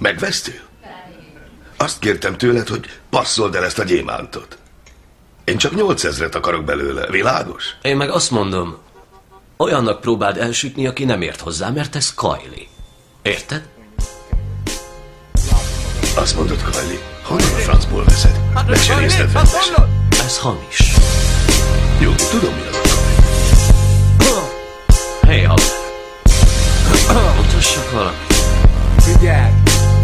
Megvesztél? Azt kértem tőled, hogy passzold el ezt a gyémántot. Én csak 8000-et akarok belőle, világos? Én meg azt mondom, olyannak próbáld elsütni, aki nem ért hozzá, mert ez Kylie. Érted? Azt mondod, Kylie, honnan a francból veszed? Meg se nézted rendesen. Ez hamis. Jó, tudom, mi az a Hey, Albert. Mutassak valamit. Figyelj,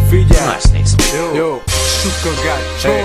figyelj. Na, ezt nézd. Jó, sukkangácsó. Hey.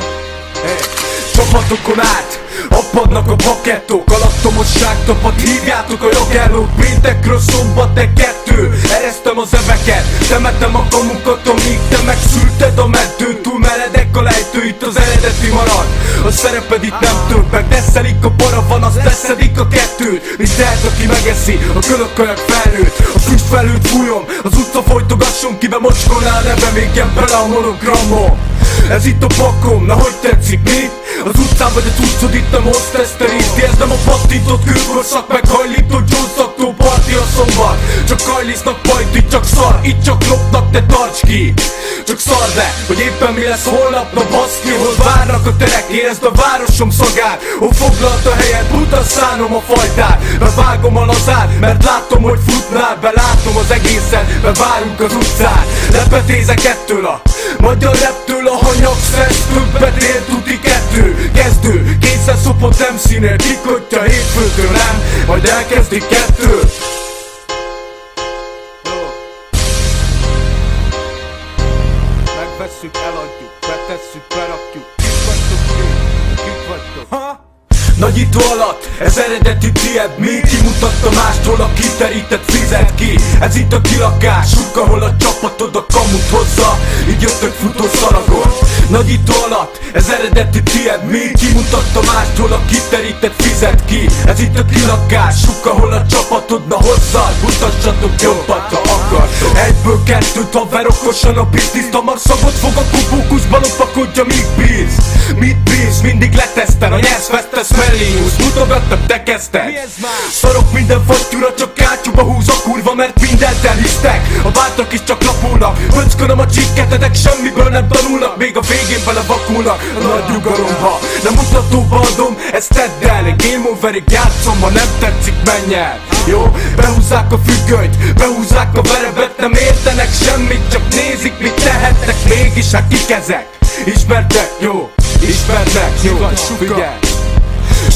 Csapatokon át, apadnak a pakettók, alattomosság tapad, hívjátok a jogellót. Péntekről szombat kettő, eresztem az eveket, temetem a kamukat, amíg te megszülted a meddőn. Túl meredek a lejtő, itt az eredeti marad. A szereped itt nem több, meg deszelik a paravan, azt teszedik a kettőt. Mit tehet, aki megeszi, a kölökkajak felnőtt, a füst felőtt fújom, az utca folytogasson, kibe mocskolná a neve, még ilyen bele a monogramom. Ez itt a pakom, na hogy tetszik, mi? Az utcán vagy a tudszod, itt nem hozteszteríti. Ez nem a pattintott kőkorszak, meg hajlított gyógyszaktó parti a szombat. Csak hajlisznak pajt, itt csak szar, itt csak lopnak, de tarts ki. Csak szar, de, hogy éppen mi lesz holnap, na baszki, hol várnak a terek, érezd a városom szagát. Hol foglalt a helyet, buta szánom a fajtát. Bevágom a lazát, mert látom, hogy futnál, belátom az egészet, bevárunk az utcán. Lepetézek ettől a magyar reptől, a hanyagszersz, többet ér, tuti kettő. Kezdő, készen szopott MC-nél, kikötja hétfőtől, nem? Majd elkezdik kettő. Megvesszük, eladjuk, betesszük, berakjuk. Kik vagytok, kik vagytok? Ha? Nagyító alatt, ez eredeti tied, mi? Kimutatta mástól, a kiterített fizet ki. Ez itt a kilakás, ahol a csapatod a kamut hozza. Így jöttök futó szalagon. Nagyító alatt, ez eredeti tied, mi? Kimutatta mástól, a kiterített fizet ki. Ez itt a kilakás, ahol a csapatod na hozzá. Mutassatok jobbat, ha akartok. Egyből kettőt, haver okosan a biztiszt. Magszagot fog a kubókuszba, lopakodja, míg bíz. Mit bíz, mindig letesztel, a nyersz vesztesz mellénus. Mutogattak, te kezdtek. Szarok minden fattyúra, csak kátyúba húz a kurva, mert mindent elhisztek. A bátrak is csak lapulnak, pöckönöm a csikketetek, semmiből nem tanulnak. Még a végén bele vakulnak a nagy nyugalomba. Nem mutatóba adom, ezt tedd el. Game overig játszom, ha nem tetszik, menj el. Jó, behúzzák a függönyt, behúzzák a verebet. Nem értenek semmit, csak nézik, mit tehetnek. Mégis hát kik ezek? Ismertek, jó, ismertek, jó, figyelj.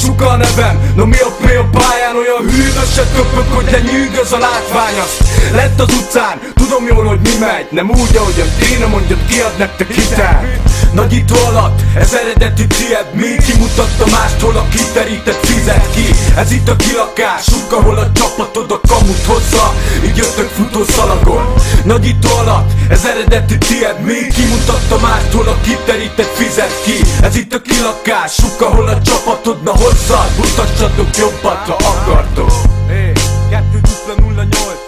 Suka a nevem, no mi a play a pályán, olyan hűvöset köpök, hogy lenyűgöz a látvány. Azt lett az utcán, tudom jól, hogy mi megy. Nem úgy, ahogyan Téna mondjad, kiad nektek hitelt. Nagyító alatt, ez eredeti tied, mi? Kimutatta mástól, a kiterített fizet ki. Ez itt a kilakás, ahol a csapatod a kamut hozza. Így jöttök futó szalagon. Nagyító alatt, ez eredeti tied, mi? Kimutatta mástól, a kiterített fizet ki. Ez itt a kilakás, ahol a csapatod na hozzá. Mutassatok jobbat, ha akartok. Hey, 2-0-8.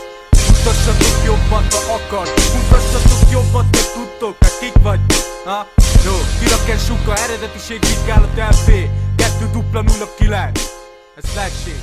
Mutassatok jobbat, ha akartok. Mutassatok jobbat, ha tudtok, hát kik vagytok, ha? Jó, Kirakens Suka, eredetiség vizsgálat LP 2-0-9. Ez flagség.